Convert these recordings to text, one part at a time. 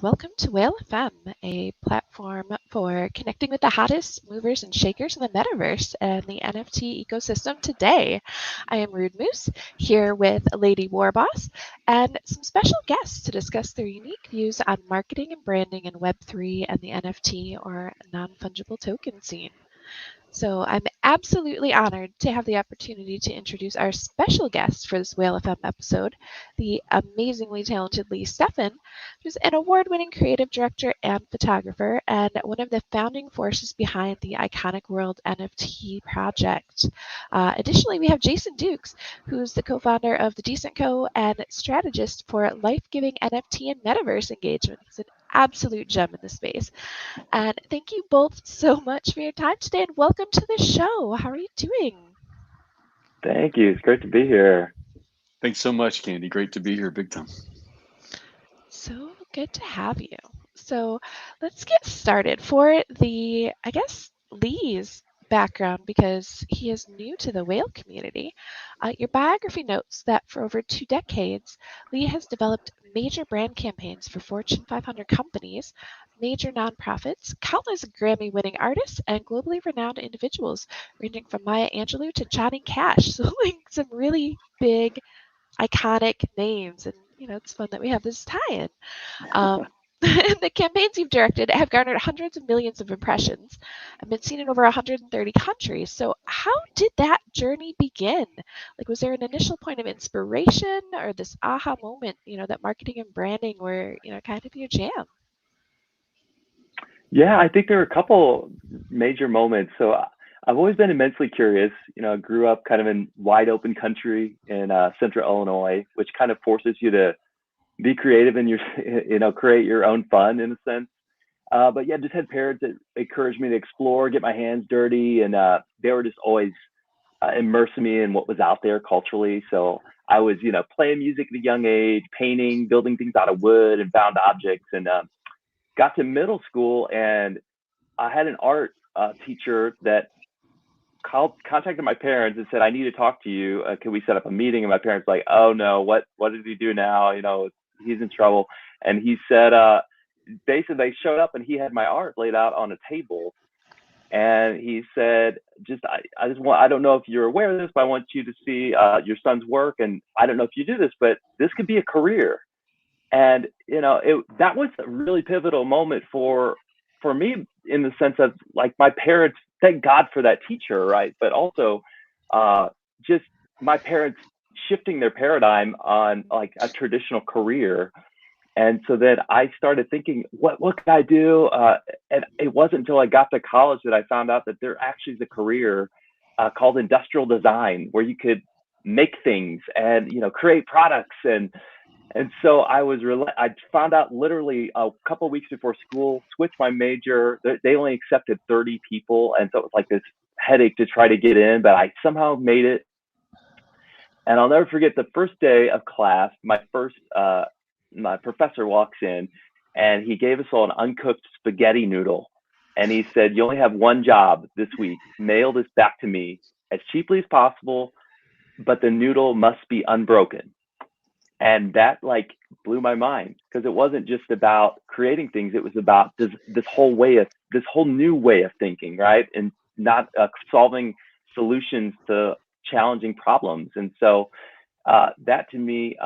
welcome to Whale FM, a platform for connecting with the hottest movers and shakers in the Metaverse and the NFT ecosystem today. I am Rude Moose, here with Lady Warboss and some special guests to discuss their unique views on marketing and branding in Web3 and the NFT or non-fungible token scene. So I'm absolutely honored to have the opportunity to introduce our special guest for this Whale FM episode, the amazingly talented Lee Steffen, who's an award-winning creative director and photographer, and one of the founding forces behind the Iconic World NFT project. Additionally, we have Jason Dukes, who's the co-founder of The Decent Co. and strategist for life-giving NFT and Metaverse engagement. He's an absolute gem in the space. And thank you both so much for your time today and welcome to the show. How are you doing? Thank you. It's great to be here. Thanks so much, Candy. Great to be here, big time. So good to have you. So let's get started. For Lee's background, because he is new to the whale community, your biography notes that for over 2 decades, Lee has developed major brand campaigns for Fortune 500 companies, major nonprofits, countless Grammy-winning artists, and globally renowned individuals, ranging from Maya Angelou to Johnny Cash. So like some really big, iconic names. And, it's fun that we have this tie-in. The campaigns you've directed have garnered hundreds of millions of impressions and been seen in over 130 countries. So how did that journey begin? Like, was there an initial point of inspiration or this aha moment, that marketing and branding were, kind of your jam? Yeah, I think there are a couple major moments. So I've always been immensely curious. I grew up kind of in wide open country in central Illinois, which kind of forces you to be creative and create your own fun in a sense. But yeah, just had parents that encouraged me to explore, get my hands dirty, and they were just always immersing me in what was out there culturally. So I was, playing music at a young age, painting, building things out of wood and found objects, and got to middle school, and I had an art teacher that contacted my parents and said, "I need to talk to you. Can we set up a meeting?" And my parents were like, "Oh no, what did he do now? He's in trouble." And he said, basically, they showed up and he had my art laid out on a table, and he said, I don't know if you're aware of this, but I want you to see your son's work, and I don't know if you do this, but this could be a career. And that was a really pivotal moment for me, in the sense of, like, my parents, thank God for that teacher, right? But also just my parents shifting their paradigm on like a traditional career. And so then I started thinking, what could I do? And it wasn't until I got to college that I found out that there actually is a career called industrial design, where you could make things and create products. And so I found out literally a couple of weeks before school, switched my major. They only accepted 30 people. And so it was like this headache to try to get in, but I somehow made it. And I'll never forget the first day of class, my professor walks in and he gave us all an uncooked spaghetti noodle. And he said, "You only have one job this week. Mail this back to me as cheaply as possible, but the noodle must be unbroken." And that like blew my mind, because it wasn't just about creating things. It was about this whole new way of thinking, right? And not solving solutions to challenging problems. And so that to me,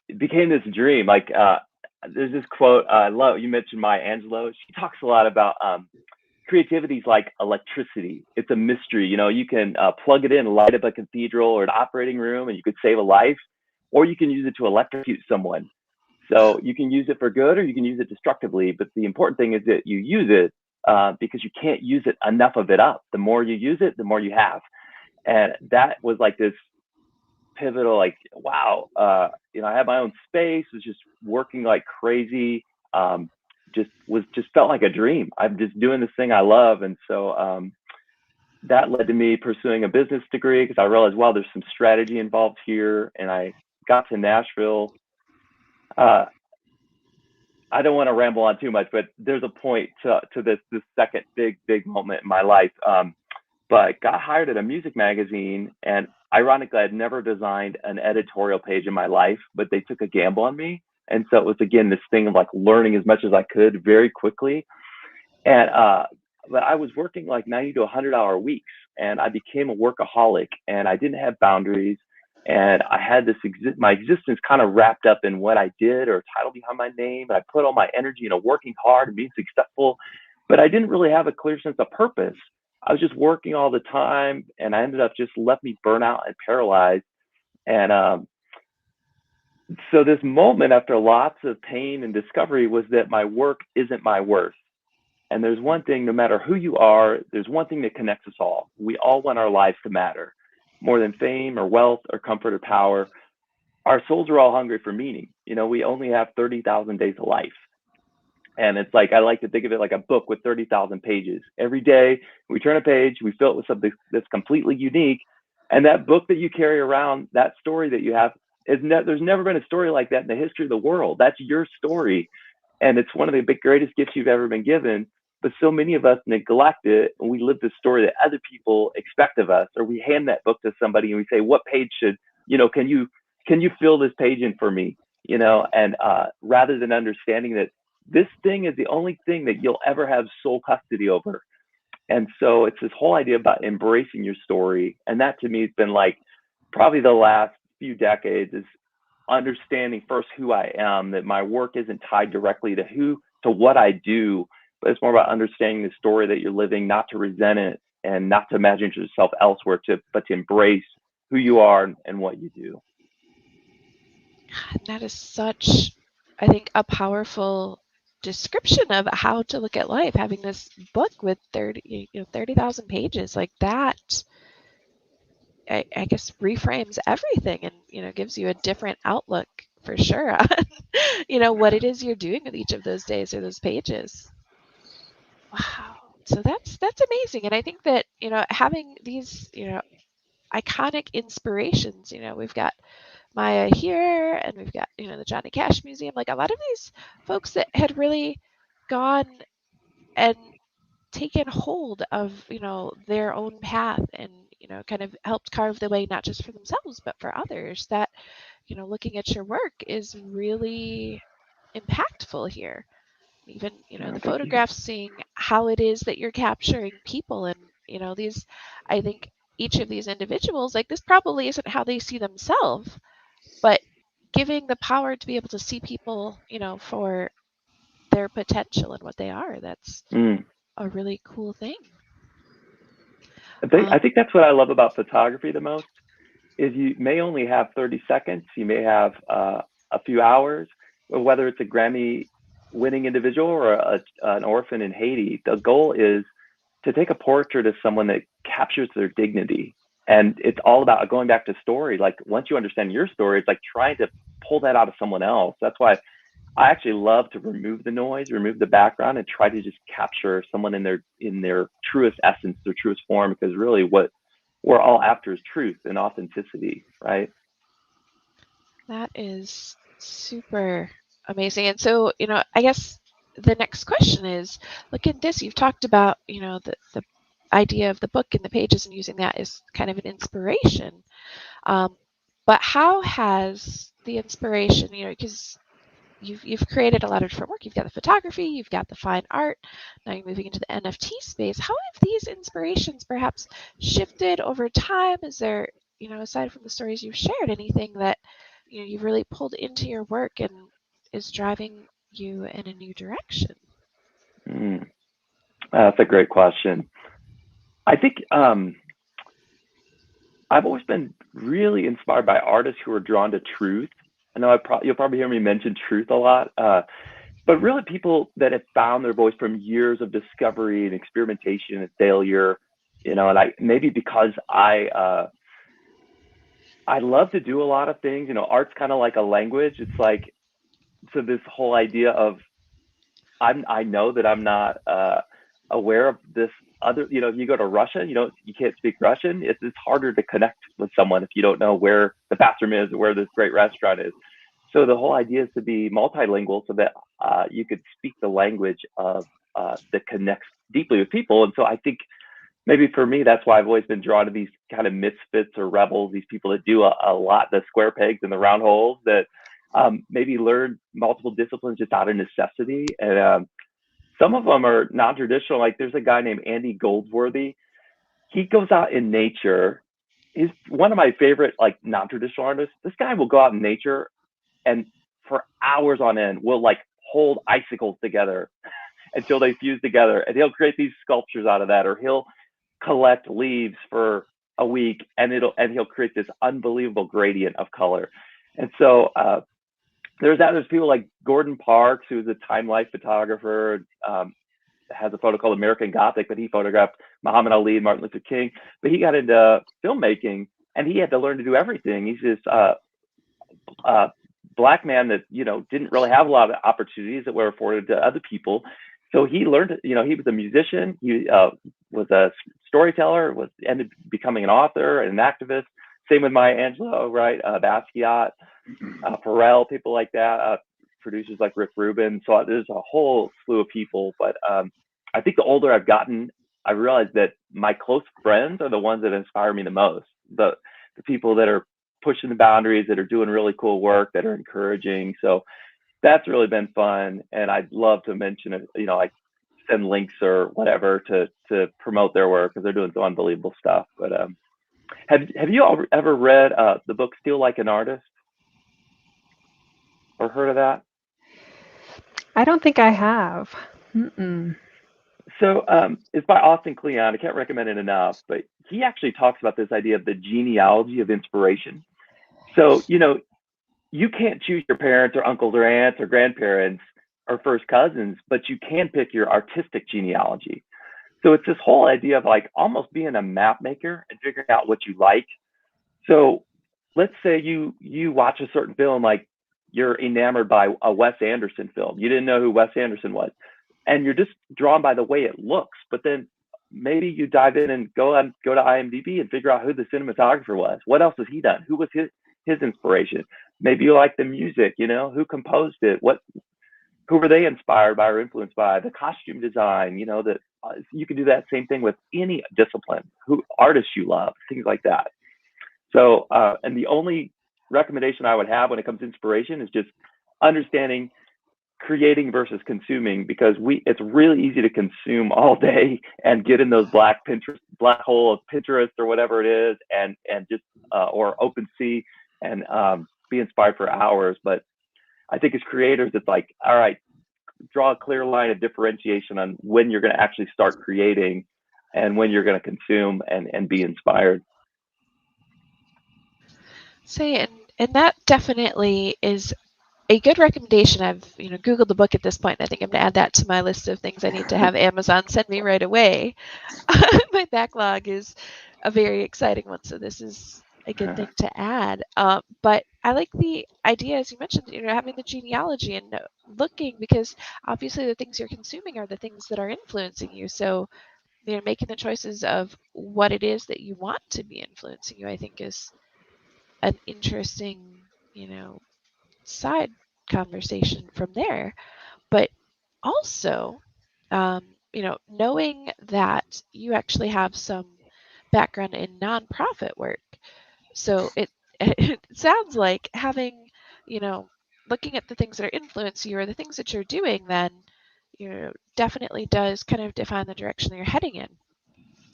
it became this dream. Like there's this quote I love. You mentioned Maya Angelou. She talks a lot about creativity is like electricity. It's a mystery. You can plug it in, light up a cathedral or an operating room, and you could save a life, or you can use it to electrocute someone. So you can use it for good, or you can use it destructively. But the important thing is that you use it, because you can't use it enough of it up. The more you use it, the more you have. And that was like this pivotal, like, wow, I had my own space, was just working like crazy. Just felt like a dream. I'm just doing this thing I love. And so that led to me pursuing a business degree, because I realized, wow, there's some strategy involved here. And I got to Nashville. I don't want to ramble on too much, but there's a point to this second big moment in my life. But got hired at a music magazine, and ironically, I'd never designed an editorial page in my life, but they took a gamble on me. And so it was, again, this thing of like learning as much as I could very quickly. And but I was working like 90 to 100-hour weeks, and I became a workaholic, and I didn't have boundaries. And I had this my existence kind of wrapped up in what I did or title behind my name. I put all my energy into working hard and being successful, but I didn't really have a clear sense of purpose. I was just working all the time, and I ended up just left me burnout and paralyzed. And so this moment after lots of pain and discovery was that my work isn't my worth. And there's one thing, no matter who you are, there's one thing that connects us all. We all want our lives to matter more than fame or wealth or comfort or power. Our souls are all hungry for meaning. We only have 30,000 days of life. And it's like, I like to think of it like a book with 30,000 pages. Every day we turn a page, we fill it with something that's completely unique. And that book that you carry around, that story that you have, there's never been a story like that in the history of the world. That's your story. And it's one of the greatest gifts you've ever been given. But so many of us neglect it, and we live the story that other people expect of us, or we hand that book to somebody and we say, what page should, can you fill this page in for me? And rather than understanding that this thing is the only thing that you'll ever have sole custody over. And so it's this whole idea about embracing your story. And that to me has been like probably the last few decades is understanding first who I am, that my work isn't tied directly to what I do, but it's more about understanding the story that you're living, not to resent it and not to imagine yourself elsewhere, but to embrace who you are and what you do. That is such, I think, a powerful description of how to look at life. Having this book with 30,000 pages like that, I guess reframes everything and gives you a different outlook for sure on what it is you're doing with each of those days or those pages. Wow. So that's amazing. And I think that having these iconic inspirations, we've got Maya here, and we've got the Johnny Cash Museum, like a lot of these folks that had really gone and taken hold of their own path and kind of helped carve the way not just for themselves but for others. That looking at your work is really impactful here. Even the photographs, seeing how it is that you're capturing people, and these, I think each of these individuals, like, this probably isn't how they see themselves, but giving the power to be able to see people for their potential and what they are, that's a really cool thing. I think that's what I love about photography the most is you may only have 30 seconds, you may have a few hours, whether it's a Grammy winning individual or an orphan in Haiti. The goal is to take a portrait of someone that captures their dignity. And it's all about going back to story. Like once you understand your story, it's like trying to pull that out of someone else. That's why I actually love to remove the noise, remove the background, and try to just capture someone in their truest essence, their truest form, because really what we're all after is truth and authenticity, right? That is super amazing. And so, I guess the next question is, look at this. You've talked about, the idea of the book and the pages and using that as kind of an inspiration. But how has the inspiration, because you've created a lot of different work. You've got the photography, you've got the fine art. Now you're moving into the NFT space. How have these inspirations perhaps shifted over time? Is there, aside from the stories you've shared, anything that you've really pulled into your work and is driving you in a new direction? That's a great question. I think I've always been really inspired by artists who are drawn to truth. I know you'll probably hear me mention truth a lot, but really people that have found their voice from years of discovery and experimentation and failure, and maybe because I love to do a lot of things, art's kind of like a language. It's like, so this whole idea of, I know that I'm not aware of this other, if you go to Russia, you can't speak Russian. It's harder to connect with someone if you don't know where the bathroom is or where this great restaurant is. So the whole idea is to be multilingual so that you could speak the language of that connects deeply with people. And so I think maybe for me, that's why I've always been drawn to these kind of misfits or rebels, these people that do a lot, the square pegs and the round holes, that maybe learn multiple disciplines just out of necessity. And some of them are non-traditional. Like there's a guy named Andy Goldsworthy. He goes out in nature. He's one of my favorite like non-traditional artists. This guy will go out in nature and for hours on end will like hold icicles together until they fuse together, and he'll create these sculptures out of that, or he'll collect leaves for a week and he'll create this unbelievable gradient of color. And so there's people like Gordon Parks, who's a time life photographer, has a photo called American Gothic, but he photographed Muhammad Ali and Martin Luther King. But he got into filmmaking and he had to learn to do everything. He's this Black man that, didn't really have a lot of opportunities that were afforded to other people. So he learned, he was a musician, he was a storyteller, ended up becoming an author and an activist. Same with Maya Angelou, right? Basquiat, Pharrell, people like that, producers like Rick Rubin. So there's a whole slew of people. But I think the older I've gotten, I realized that my close friends are the ones that inspire me the most. The people that are pushing the boundaries, that are doing really cool work, that are encouraging. So that's really been fun. And I'd love to mention it, like send links or whatever to promote their work because they're doing some unbelievable stuff. But have you all ever read the book Steal Like an Artist? Or heard of that? I don't think I have. Mm-mm. So it's by Austin Kleon. I can't recommend it enough, but he actually talks about this idea of the genealogy of inspiration. So, you can't choose your parents or uncles or aunts or grandparents or first cousins, but you can pick your artistic genealogy. So it's this whole idea of like almost being a map maker and figuring out what you like. So let's say you watch a certain film, like you're enamored by a Wes Anderson film. You didn't know who Wes Anderson was, and you're just drawn by the way it looks. But then maybe you dive in and go to IMDb and figure out who the cinematographer was. What else has he done? Who was his inspiration? Maybe you like the music, who composed it? Who were they inspired by or influenced by? The costume design, that you can do that same thing with any discipline, who artists you love, things like that. So, and the only recommendation I would have when it comes to inspiration is just understanding creating versus consuming, because it's really easy to consume all day and get in those black hole of Pinterest or whatever it is, and just or OpenSea and be inspired for hours. But I think as creators, it's like, all right, draw a clear line of differentiation on when you're going to actually start creating and when you're going to consume and be inspired. Say, and that definitely is a good recommendation. I've Googled the book at this point, and I think I'm going to add that to my list of things I need to have Amazon send me right away. My backlog is a very exciting one, so this is a good thing to add. But I like the idea, as you mentioned, having the genealogy and looking, because obviously the things you're consuming are the things that are influencing you. So making the choices of what it is that you want to be influencing you, I think, is an interesting, side conversation from there. But also, knowing that you actually have some background in nonprofit work. So it sounds like having, looking at the things that are influencing you or the things that you're doing, then, definitely does kind of define the direction that you're heading in.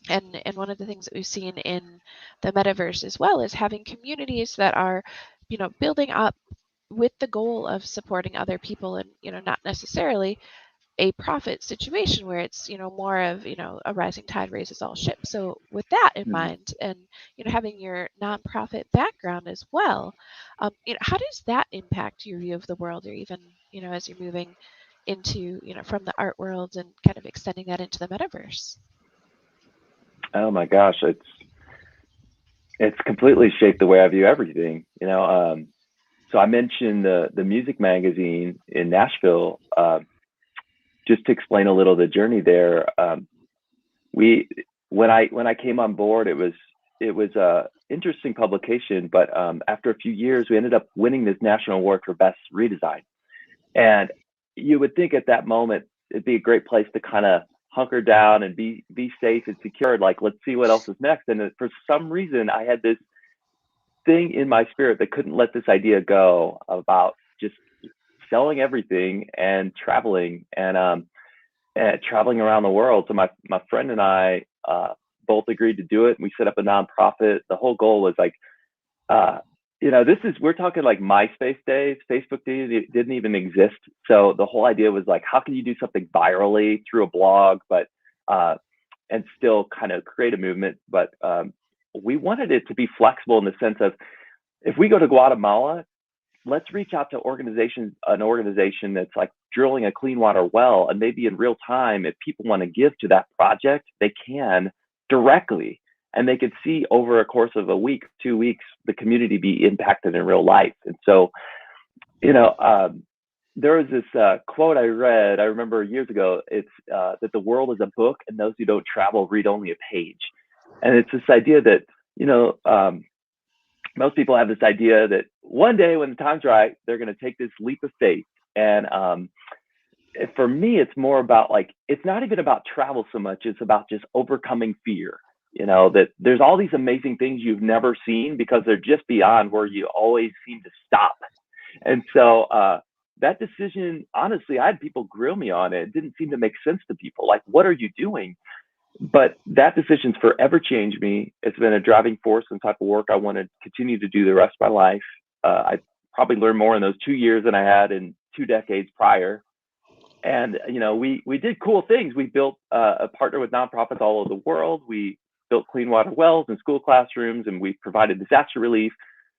And one of the things that we've seen in the metaverse as well is having communities that are, building up with the goal of supporting other people, and not necessarily a profit situation where it's more of a rising tide raises all ships. So with that in mind, and having your nonprofit background as well, how does that impact your view of the world, or even as you're moving into from the art world and kind of extending that into the metaverse? Oh my gosh, it's completely shaped the way I view everything. So I mentioned the music magazine in Nashville. Just to explain a little the journey there, when I came on board, it was a interesting publication, but after a few years, we ended up winning this national award for best redesign. And you would think at that moment it'd be a great place to kind of hunker down and be safe and secured. Like, let's see what else is next. And for some reason, I had this thing in my spirit that couldn't let this idea go about just selling everything and traveling and traveling around the world. So my friend and I both agreed to do it. We set up a nonprofit. The whole goal was like, we're talking like MySpace days. Facebook didn't even exist. So the whole idea was like, how can you do something virally through a blog, but and still kind of create a movement? But we wanted it to be flexible in the sense of, if we go to Guatemala, let's reach out to an organization that's like drilling a clean water well, and maybe in real time, if people want to give to that project, they can directly, and they could see over a course of a week, 2 weeks, the community be impacted in real life. And so, there was this quote I read, I remember years ago. It's that the world is a book, and those who don't travel read only a page. And it's this idea that, most people have this idea that one day when the time's right, they're going to take this leap of faith. And for me, it's more about like, it's not even about travel so much. It's about just overcoming fear, that there's all these amazing things you've never seen because they're just beyond where you always seem to stop. And so that decision, honestly, I had people grill me on it. It didn't seem to make sense to people. Like, what are you doing? But that decision's forever changed me. It's been a driving force in the type of work I want to continue to do the rest of my life. I probably learned more in those 2 years than I had in 2 decades prior. And, we did cool things. We built a partner with nonprofits all over the world. We built clean water wells in school classrooms, and we provided disaster relief,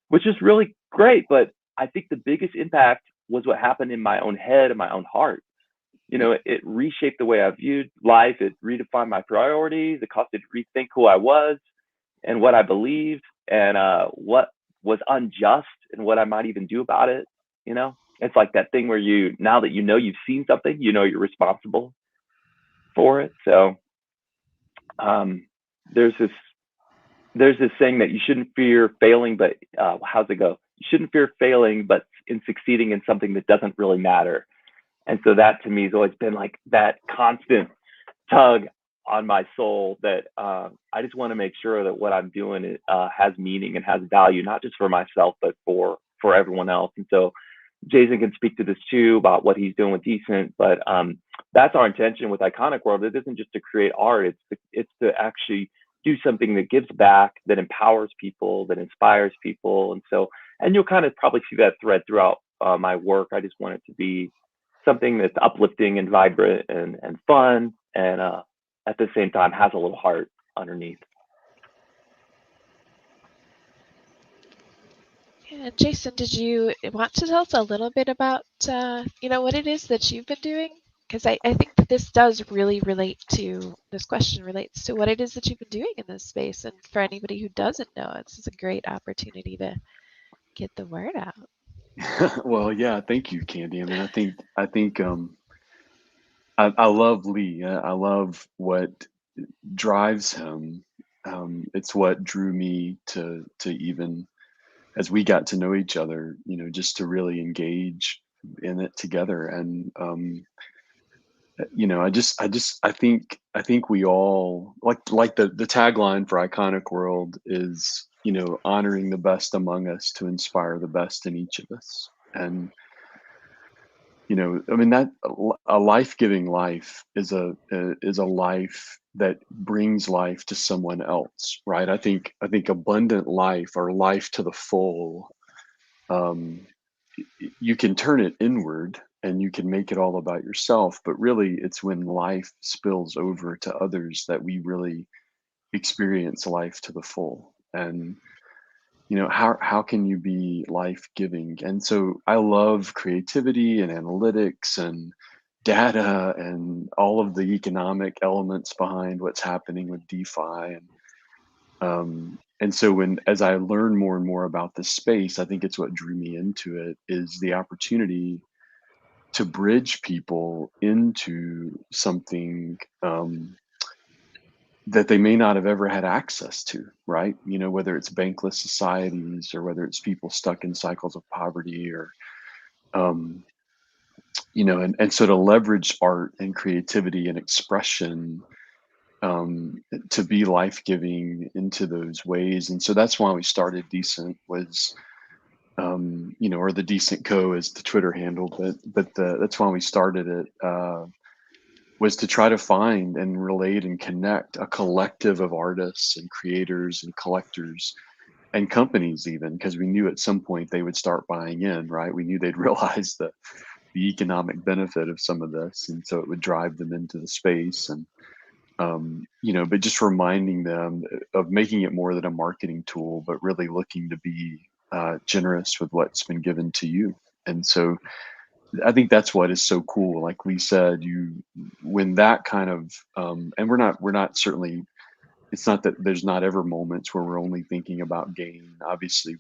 which is really great. But I think the biggest impact was what happened in my own head and my own heart. It reshaped the way I viewed life. It redefined my priorities. It caused me to rethink who I was and what I believed, and what was unjust and what I might even do about it. It's like that thing where now that you've seen something, you're responsible for it. So there's this saying that you shouldn't fear failing, but how's it go? You shouldn't fear failing, but in succeeding in something that doesn't really matter. And so that to me has always been like that constant tug on my soul, that I just want to make sure that what I'm doing has meaning and has value, not just for myself, but for everyone else. And so Jason can speak to this too, about what he's doing with Decent, but that's our intention with Iconic World. It isn't just to create art, it's to actually do something that gives back, that empowers people, that inspires people. And you'll kind of probably see that thread throughout my work. I just want it to be something that's uplifting and vibrant and fun, and at the same time has a little heart underneath. Yeah, Jason, did you want to tell us a little bit about what it is that you've been doing? Because I think that this does really this question relates to what it is that you've been doing in this space. And for anybody who doesn't know, this is a great opportunity to get the word out. Well, yeah, thank you, Candy. I mean, I think I love Lee. I love what drives him. It's what drew me to even, as we got to know each other, just to really engage in it together. And I think we all like the tagline for Iconic World is, honoring the best among us to inspire the best in each of us. And I mean, that a life-giving life is a life that brings life to someone else, right? I think abundant life, or life to the full, you can turn it inward and you can make it all about yourself, but really it's when life spills over to others that we really experience life to the full. And how can you be life-giving? And so I love creativity and analytics and data and all of the economic elements behind what's happening with DeFi. And so as I learn more and more about this space, I think it's what drew me into it, is the opportunity to bridge people into something that they may not have ever had access to, right? Whether it's bankless societies, or whether it's people stuck in cycles of poverty, or, and so to leverage art and creativity and expression to be life-giving into those ways. And so that's why we started Decent, was or the Decent Co is the Twitter handle, but that's why we started it, was to try to find and relate and connect a collective of artists and creators and collectors and companies, even because we knew at some point they would start buying in, right? We knew they'd realize the economic benefit of some of this, and so it would drive them into the space. And but just reminding them of making it more than a marketing tool, but really looking to be generous with what's been given to you. And so I think that's what is so cool. Like Lee said, when that kind of, and we're not certainly, it's not that there's not ever moments where we're only thinking about gain. Obviously,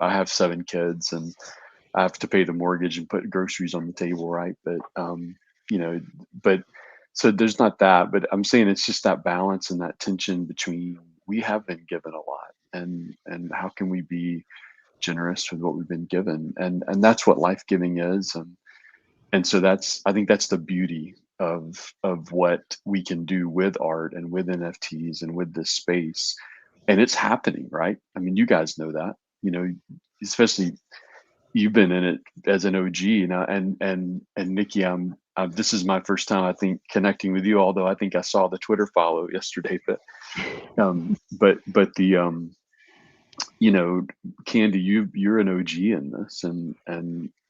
I have 7 kids and I have to pay the mortgage and put groceries on the table, right? But you know, but so there's not that. But I'm saying it's just that balance and that tension between we have been given a lot, and how can we be generous with what we've been given, and that's what life giving is, and so I think that's the beauty of what we can do with art and with NFTs and with this space, and it's happening, right? I mean, you guys know that, especially you've been in it as an OG, and Nikki, this is my first time, I think, connecting with you. Although I think I saw the Twitter follow yesterday, but Candy, you're an OG in this, and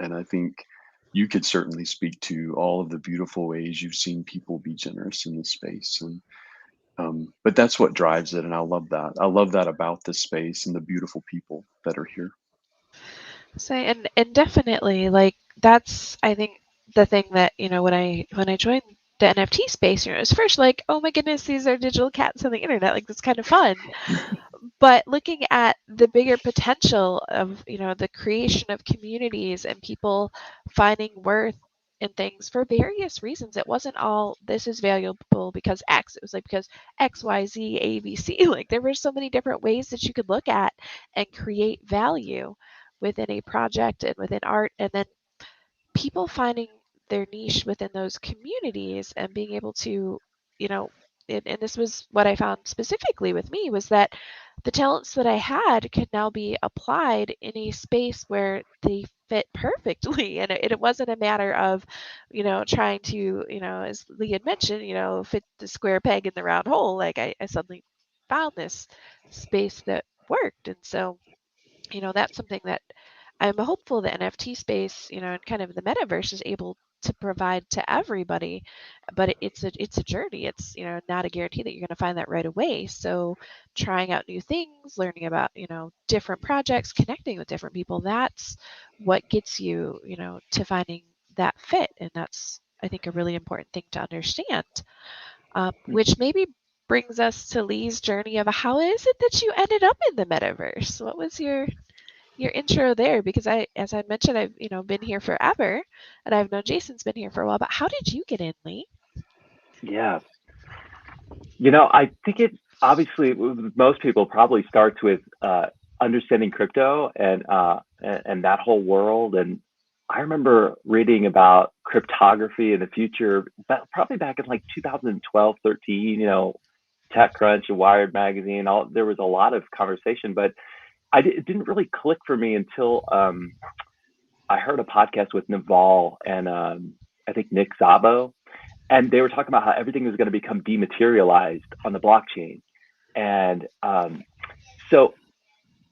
I think you could certainly speak to all of the beautiful ways you've seen people be generous in this space, and but that's what drives it, and I love that. I love that about this space and the beautiful people that are here. So, and definitely, like, that's, I think, the thing that, when I joined the NFT space, it was first like, oh my goodness, these are digital cats on the internet, like, that's kind of fun. But looking at the bigger potential of, the creation of communities and people finding worth in things for various reasons. It wasn't all, this is valuable because X. It was like because X, Y, Z, A, B, C. Like, there were so many different ways that you could look at and create value within a project and within art. And then people finding their niche within those communities and being able to, and this was what I found specifically with me, was that the talents that I had could now be applied in a space where they fit perfectly. And it wasn't a matter of, trying to, as Lee had mentioned, fit the square peg in the round hole. Like, I suddenly found this space that worked. And so, that's something that I'm hopeful the NFT space, and kind of the metaverse is able to provide to everybody, but it's a journey. It's, not a guarantee that you're going to find that right away. So trying out new things, learning about, different projects, connecting with different people, that's what gets you, to finding that fit. And that's, I think, a really important thing to understand, which maybe brings us to Lee's journey of how is it that you ended up in the metaverse? What was your intro there? Because as I mentioned, I've been here forever, and I've known Jason's been here for a while. But how did you get in, Lee? Yeah, I think it obviously most people probably starts with understanding crypto and that whole world. And I remember reading about cryptography in the future, probably back in like 2012, 13. TechCrunch and Wired magazine. There was a lot of conversation, but it didn't really click for me until I heard a podcast with Naval and I think Nick Szabo, and they were talking about how everything was going to become dematerialized on the blockchain. And so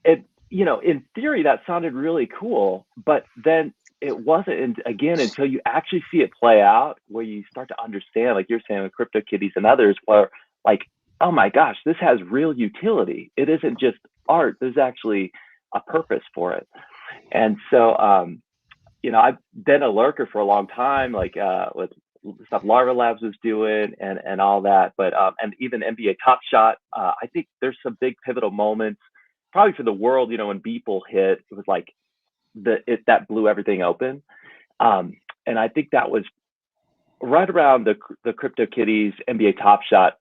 in theory, that sounded really cool, but then it wasn't, again, until you actually see it play out, where you start to understand, like you're saying with CryptoKitties and others, where like, oh my gosh, this has real utility. It isn't just art. There's actually a purpose for it. And so, I've been a lurker for a long time, like with stuff Larva Labs was doing and all that, but and even NBA Top Shot. I think there's some big pivotal moments, probably for the world. When Beeple hit, it was like that blew everything open. And I think that was right around the CryptoKitties NBA Top Shot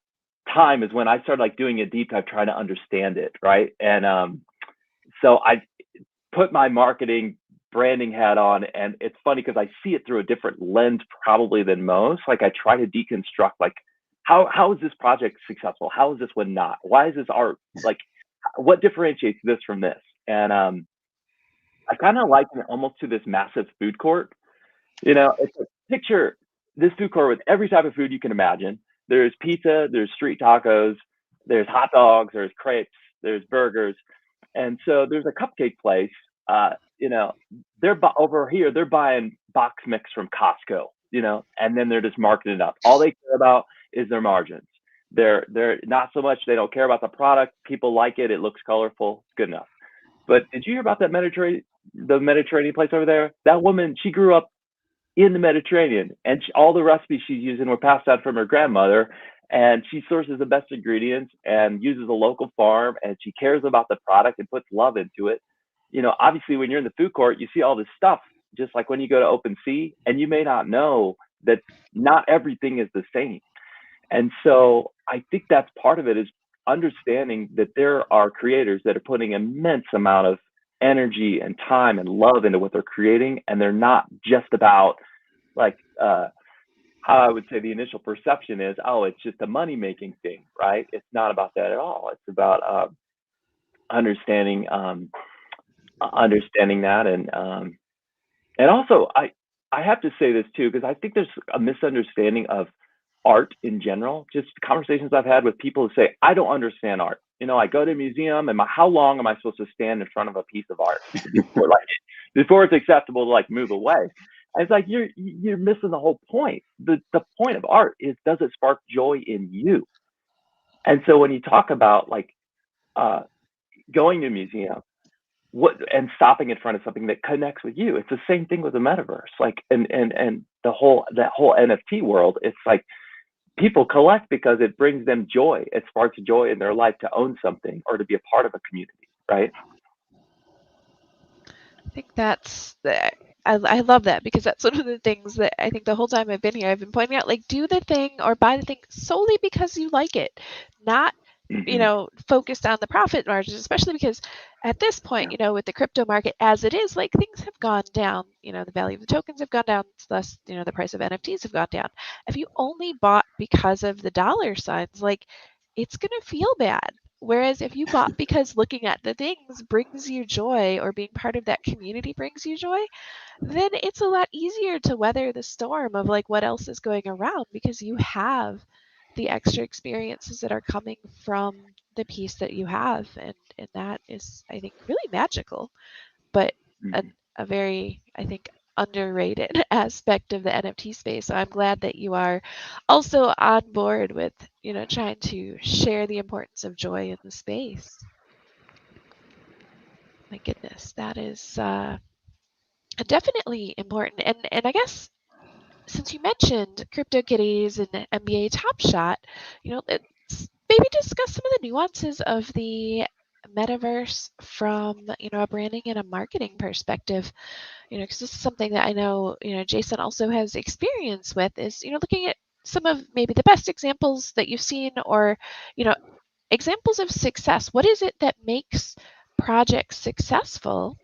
time is when I started like doing a deep dive, trying to understand it, right? And so I put my marketing branding hat on, and it's funny because I see it through a different lens probably than most. Like, I try to deconstruct, like, how is this project successful? How is this one not? Why is this art, like, what differentiates this from this? And I kind of liken it almost to this massive food court. You know, it's a picture this food court with every type of food you can imagine. There's pizza, there's street tacos, there's hot dogs, there's crepes, there's burgers, and so there's a cupcake place. You know, over here. They're buying box mix from Costco. You know, and then they're just marketing it up. All they care about is their margins. They're not so much. They don't care about the product. People like it. It looks colorful. It's good enough. But did you hear about the Mediterranean place over there? That woman, she grew up in the Mediterranean, and all the recipes she's using were passed down from her grandmother. And she sources the best ingredients and uses a local farm, and she cares about the product and puts love into it. You know, obviously, when you're in the food court, you see all this stuff, just like when you go to Open Sea, and you may not know that not everything is the same. And so I think that's part of it is understanding that there are creators that are putting immense amount of energy and time and love into what they're creating, and they're not just about like how I would say the initial perception is, oh, it's just a money making thing, right? It's not about that at all. It's about understanding understanding that, and also I have to say this too, because I think there's a misunderstanding of art in general. Just conversations I've had with people who say, I don't understand art. You know, I go to a museum, and how long am I supposed to stand in front of a piece of art before it's acceptable to like move away? And it's like you're missing the whole point. The point of art is, does it spark joy in you? And so when you talk about like going to a museum, and stopping in front of something that connects with you, it's the same thing with the metaverse. Like and that whole NFT world, it's like people collect because it brings them joy. It sparks joy in their life to own something or to be a part of a community, right? I think that's I love that, because that's one of the things that I think the whole time I've been here, I've been pointing out, like, do the thing or buy the thing solely because you like it, not, focused on the profit margins, especially because at this point, with the crypto market as it is, like, things have gone down, the value of the tokens have gone down, thus, the price of NFTs have gone down. If you only bought because of the dollar signs, like, it's going to feel bad. Whereas if you bought because looking at the things brings you joy, or being part of that community brings you joy, then it's a lot easier to weather the storm of like what else is going around, because you have the extra experiences that are coming from the piece that you have. And that is, I think, really magical, but a very, I think, underrated aspect of the NFT space. So I'm glad that you are also on board with, trying to share the importance of joy in the space. My goodness, that is definitely important. And I guess, since you mentioned CryptoKitties and NBA Top Shot, let's maybe discuss some of the nuances of the metaverse from, a branding and a marketing perspective. Because this is something that I know, Jason also has experience with, is, looking at some of maybe the best examples that you've seen, or, examples of success. What is it that makes projects successful?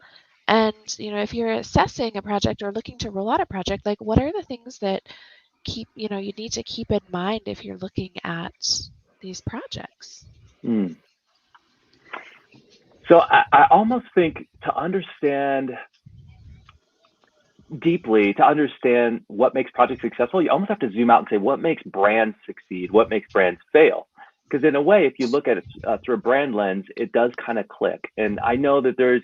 And, if you're assessing a project or looking to roll out a project, like, what are the things that you need to keep in mind if you're looking at these projects? So I almost think to understand deeply, to understand what makes projects successful, you almost have to zoom out and say, what makes brands succeed? What makes brands fail? Because in a way, if you look at it through a brand lens, it does kind of click. And I know that there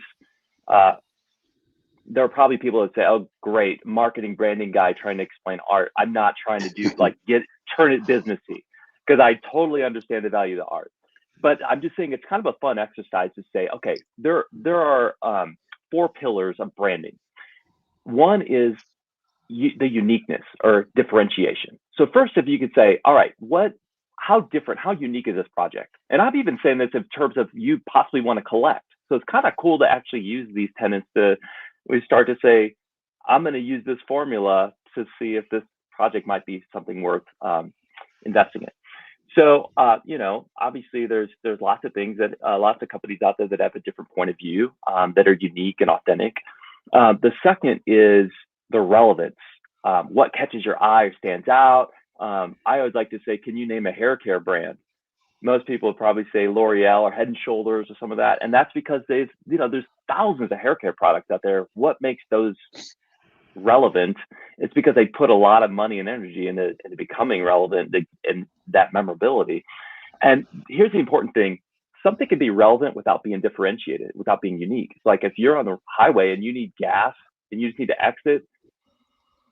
are probably people that say, oh, great, marketing branding guy trying to explain art. I'm not trying to do turn it businessy, because I totally understand the value of the art. But I'm just saying it's kind of a fun exercise to say, okay, there are 4 pillars of branding. One is the uniqueness or differentiation. So first, if you could say, all right, how unique is this project? And I'm even saying this in terms of you possibly want to collect. So it's kind of cool to actually use these tenets we start to say, I'm going to use this formula to see if this project might be something worth investing in. So, obviously there's lots of things that lots of companies out there that have a different point of view that are unique and authentic. The second is the relevance. What catches your eye or stands out? I always like to say, can you name a hair care brand most people would probably say L'Oreal or Head and Shoulders or some of that. And that's because there's thousands of hair care products out there. What makes those relevant? It's because they put a lot of money and energy into becoming relevant and that memorability. And here's the important thing. Something can be relevant without being differentiated, without being unique. It's like if you're on the highway and you need gas and you just need to exit,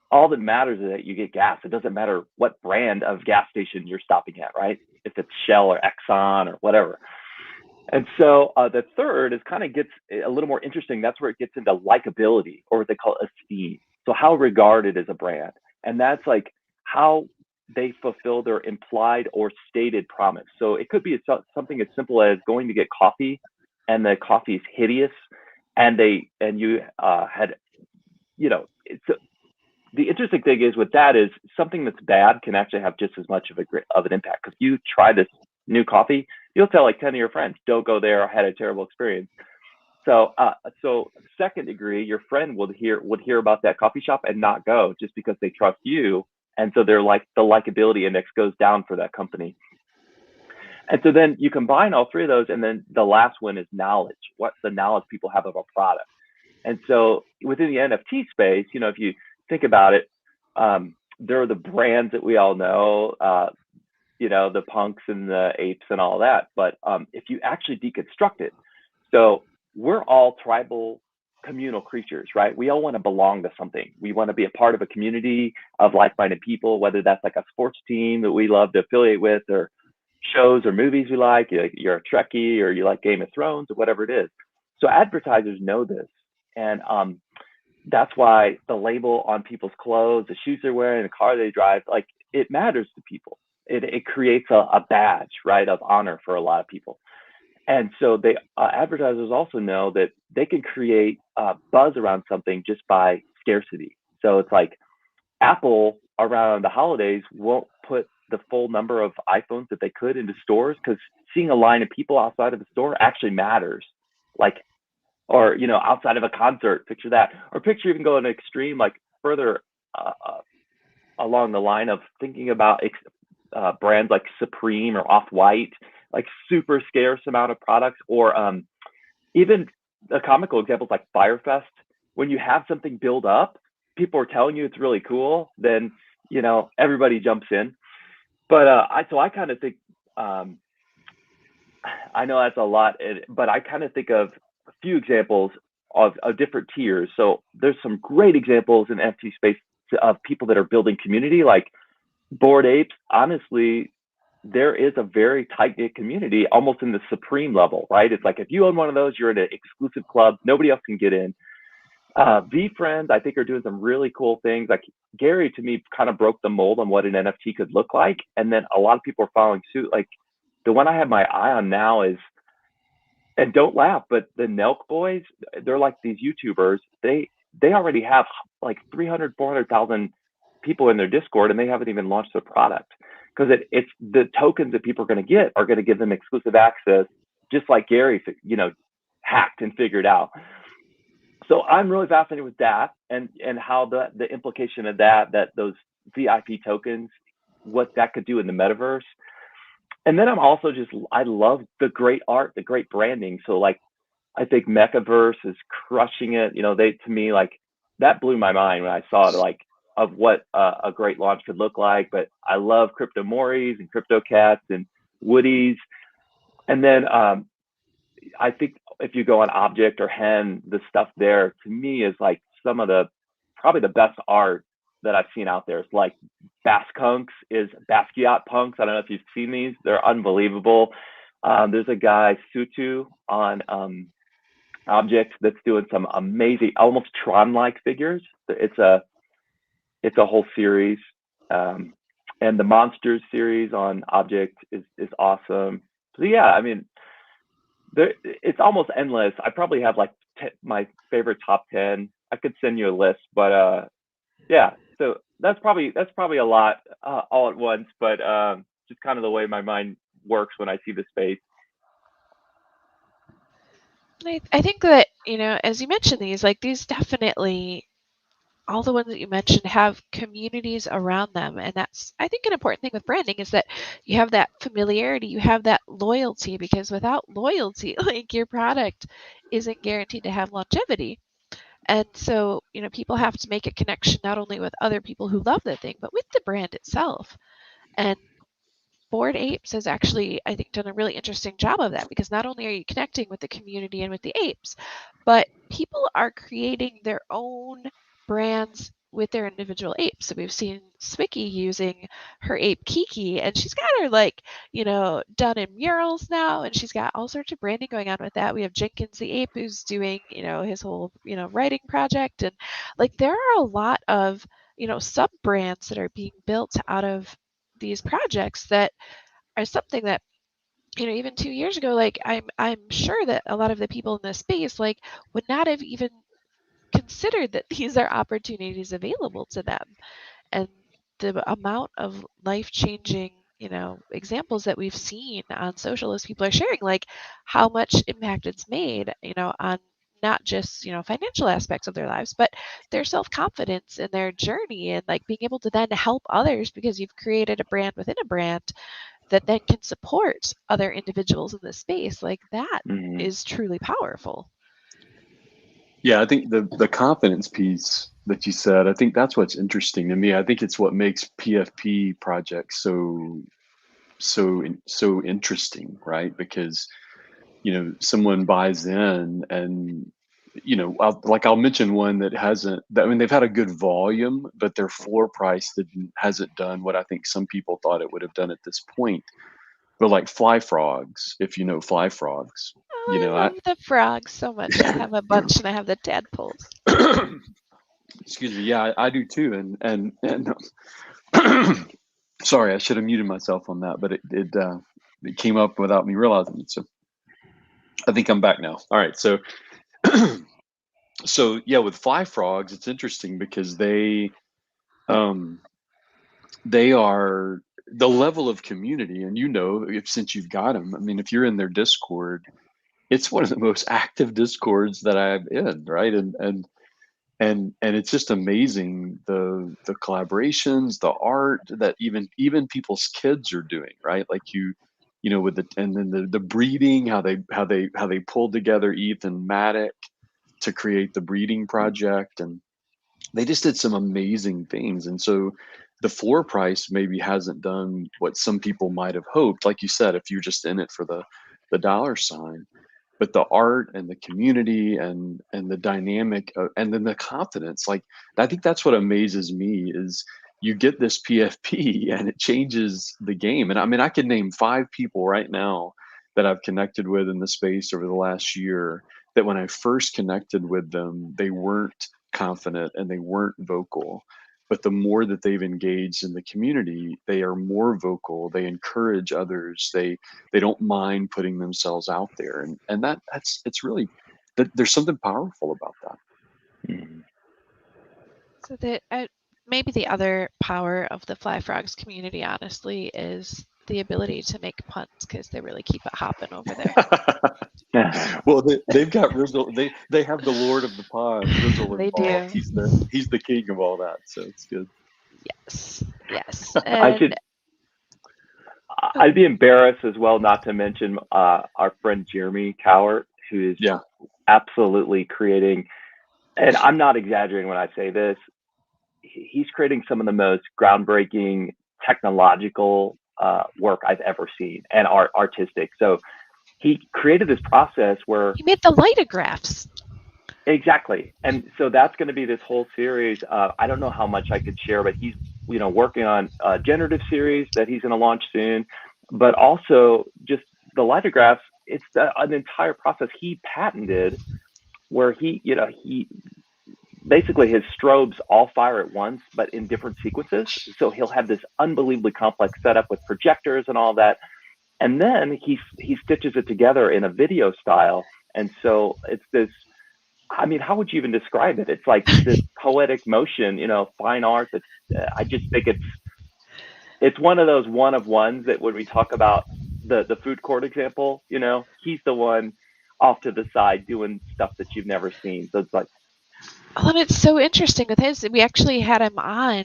all that matters is that you get gas. It doesn't matter what brand of gas station you're stopping at, right? If it's Shell or Exxon or whatever. And so the third is kind of gets a little more interesting. That's where it gets into likability, or what they call esteem. So how regarded is a brand? And that's like how they fulfill their implied or stated promise. So it could be something as simple as going to get coffee and the coffee is hideous and you had, the interesting thing is with that is something that's bad can actually have just as much of an impact. Because you try this new coffee, you'll tell like 10 of your friends, don't go there, I had a terrible experience. So second degree, your friend would hear about that coffee shop and not go just because they trust you. And so they're like, the likability index goes down for that company. And so then you combine all three of those. And then the last one is knowledge. What's the knowledge people have of a product? And so within the NFT space, if you think about it, there are the brands that we all know, the punks and the apes and all that. But if you actually deconstruct it, so we're all tribal communal creatures, right? We all want to belong to something. We want to be a part of a community of like-minded people, whether that's like a sports team that we love to affiliate with, or shows or movies we like. You're a Trekkie, or you like Game of Thrones, or whatever it is. So advertisers know this. And that's why the label on people's clothes, the shoes they're wearing, the car they drive, like it matters to people. It creates a badge, right, of honor for a lot of people. And so advertisers also know that they can create buzz around something just by scarcity. So it's like Apple around the holidays won't put the full number of iPhones that they could into stores, because seeing a line of people outside of the store actually matters. Like, or, outside of a concert, picture that. Or picture even going extreme, like further along the line of thinking about brands like Supreme or Off-White, like super scarce amount of products, or even the comical examples like Firefest. When you have something build up, people are telling you it's really cool, then, everybody jumps in. But I kind of think, I know that's a lot, but I kind of think of a few examples of different tiers. So there's some great examples in NFT space of people that are building community, like Bored Apes. Honestly, there is a very tight-knit community, almost in the Supreme level, right? It's like if you own one of those, you're in an exclusive club, nobody else can get in. VFriends, I think, are doing some really cool things. Like Gary, to me, kind of broke the mold on what an NFT could look like, and then a lot of people are following suit. Like the one I have my eye on now is, and don't laugh, but the Nelk Boys, they're like these YouTubers. They already have like 300, 400,000 people in their Discord, and they haven't even launched their product, because it's the tokens that people are going to give them exclusive access, just like Gary, hacked and figured out. So I'm really fascinated with that, and how the implication of that those VIP tokens, what that could do in the metaverse. And then I'm also I love the great art, the great branding. So like, I think Metaverse is crushing it. To me, like, that blew my mind when I saw it, like, of what a great launch could look like. But I love Crypto Moris and Crypto Cats and Woodies. And then I think if you go on Object or Hen, the stuff there to me is like some of probably the best art that I've seen out there. It's like Baskunks is Basquiat punks. I don't know if you've seen these. They're unbelievable. There's a guy, Sutu, on Object that's doing some amazing, almost Tron-like figures. It's a whole series. And the Monsters series on Object is awesome. So yeah, I mean, it's almost endless. I probably have like my favorite top 10. I could send you a list, but yeah. So that's probably a lot all at once, but just kind of the way my mind works when I see the space. I think that, as you mentioned these definitely, all the ones that you mentioned have communities around them. And that's, I think, an important thing with branding is that you have that familiarity, you have that loyalty, because without loyalty, like, your product isn't guaranteed to have longevity. And so, people have to make a connection not only with other people who love the thing, but with the brand itself. And Bored Apes has actually, I think, done a really interesting job of that, because not only are you connecting with the community and with the apes, but people are creating their own brands with their individual apes. So we've seen Swicky using her ape Kiki, and she's got her, like, done in murals now, and she's got all sorts of branding going on with that. We have Jenkins the ape who's doing, his whole, writing project. And, like, there are a lot of, sub brands that are being built out of these projects that are something that, even 2 years ago, like, I'm sure that a lot of the people in this space, like, would not have even considered that these are opportunities available to them. And the amount of life-changing, examples that we've seen on social as people are sharing, like, how much impact it's made, on not just, financial aspects of their lives, but their self-confidence and their journey, and, like, being able to then help others because you've created a brand within a brand that then can support other individuals in this space. Like, that is truly powerful. Yeah, I think the confidence piece that you said, I think that's what's interesting to me. I think it's what makes PFP projects so interesting, right? Because someone buys in, and I'll mention one that they've had a good volume, but their floor price hasn't done what I think some people thought it would have done at this point. But like Fly Frogs, if you know Fly Frogs, I love the frogs so much. I have a bunch, and I have the tadpoles. Excuse me. Yeah, I do too. And sorry, I should have muted myself on that, but it came up without me realizing it. So I think I'm back now. All right. So yeah, with Fly Frogs, it's interesting because they are the level of community, and since you've got them, I mean, if you're in their Discord, it's one of the most active Discords that I'm in, right? And it's just amazing the collaborations, the art that even people's kids are doing, right? Like with the breeding, how they pulled together Ethan Maddock to create the breeding project, and they just did some amazing things. And so the floor price maybe hasn't done what some people might have hoped, like you said, if you're just in it for the dollar sign. But the art and the community and the dynamic and then the confidence, like, I think that's what amazes me is you get this PFP and it changes the game. And I mean, I could name 5 people right now that I've connected with in the space over the last year that when I first connected with them, they weren't confident and they weren't vocal. But the more that they've engaged in the community, they are more vocal. They encourage others. They don't mind putting themselves out there, and it's really there's something powerful about that. So that maybe the other power of the Fly Frogs community, honestly, is the ability to make puns, because they really keep it hopping over there. Well, they've got Rizzle. They have the Lord of the Pond, Rizzle They involved. do. He's the king of all that, so it's good. Yes. I'd be embarrassed as well not to mention our friend Jeremy Cowart, who is absolutely creating, and I'm not exaggerating when I say this, he's creating some of the most groundbreaking technological work I've ever seen, and artistic. So he created this process where he made the lithographs. Exactly. And so that's going to be this whole series. I don't know how much I could share, but he's working on a generative series that he's going to launch soon, but also just the lithographs. It's an entire process he patented, where he basically his strobes all fire at once, but in different sequences. So he'll have this unbelievably complex setup with projectors and all that. And then he stitches it together in a video style. And so it's this, I mean, how would you even describe it? It's like this poetic motion, fine art that I just think it's one of those one of ones that when we talk about the food court example, he's the one off to the side doing stuff that you've never seen. So it's like, well, and it's so interesting with his. We actually had him on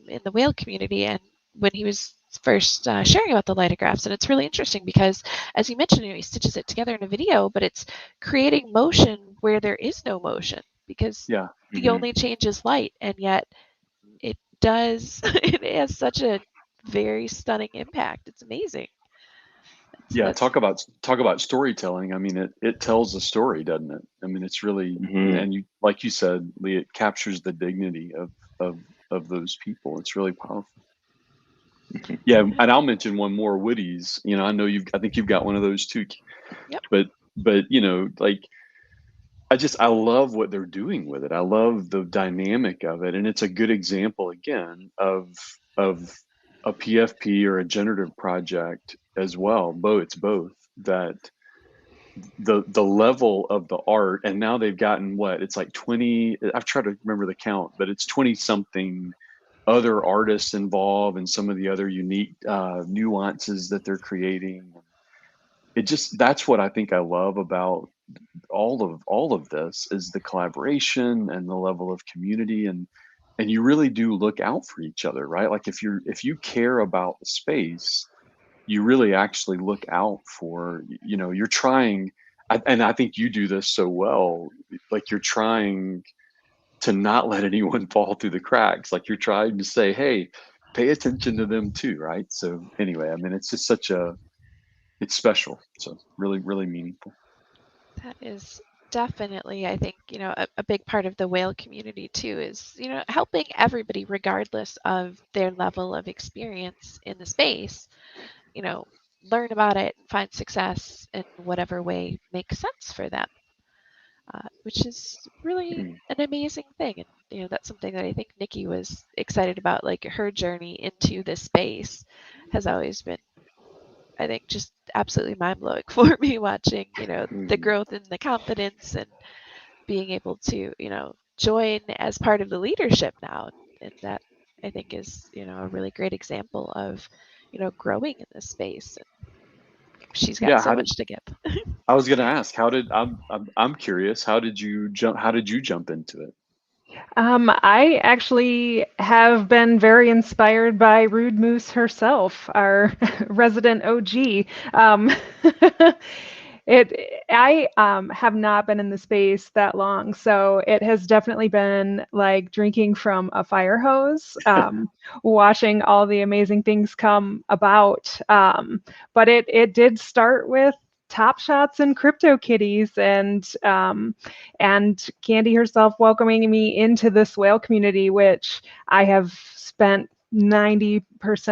in the whale community, and when he was first sharing about the lithographs, and it's really interesting because, as you mentioned, he stitches it together in a video, but it's creating motion where there is no motion because the only change is light, and yet it does. It has such a very stunning impact. It's amazing. Talk about storytelling. I mean, it tells a story, doesn't it? I mean, it's really, and you, like you said, Lee, it captures the dignity of those people. It's really powerful. Yeah, and I'll mention one more, Woody's. You know, I think you've got one of those too. Yep. But you know, like, I love what they're doing with it. I love the dynamic of it, and it's a good example again of a PFP or a generative project as well. It's both that the level of the art, and now they've gotten it's like 20. I've tried to remember the count, but it's 20 something other artists involved and some of the other unique nuances that they're creating. That's what I think I love about all of this is the collaboration and the level of community, and you really do look out for each other, right? Like if you care about the space, you really actually look out for, you know, you're trying, and I think you do this so well, like you're trying to not let anyone fall through the cracks. Like you're trying to say, hey, pay attention to them too, right? So anyway, I mean, it's just it's special. So really, really meaningful. That is definitely, I think, you know, a big part of the whale community too is, you know, helping everybody regardless of their level of experience in the space, you know, learn about it, find success in whatever way makes sense for them, which is really an amazing thing. And, you know, that's something that I think Nikki was excited about, like her journey into this space has always been, I think, just absolutely mind-blowing for me, watching, you know, the growth and the confidence and being able to, you know, join as part of the leadership now. And that, I think, is, you know, a really great example of, you know, growing in this space. And she's got so much to give. I was going to ask, I'm curious, how did you jump into it? I actually have been very inspired by Rude Moose herself, our resident OG. I have not been in the space that long, so it has definitely been like drinking from a fire hose, watching all the amazing things come about. But it did start with Top Shots and CryptoKitties, and Candy herself welcoming me into this whale community, which I have spent 90%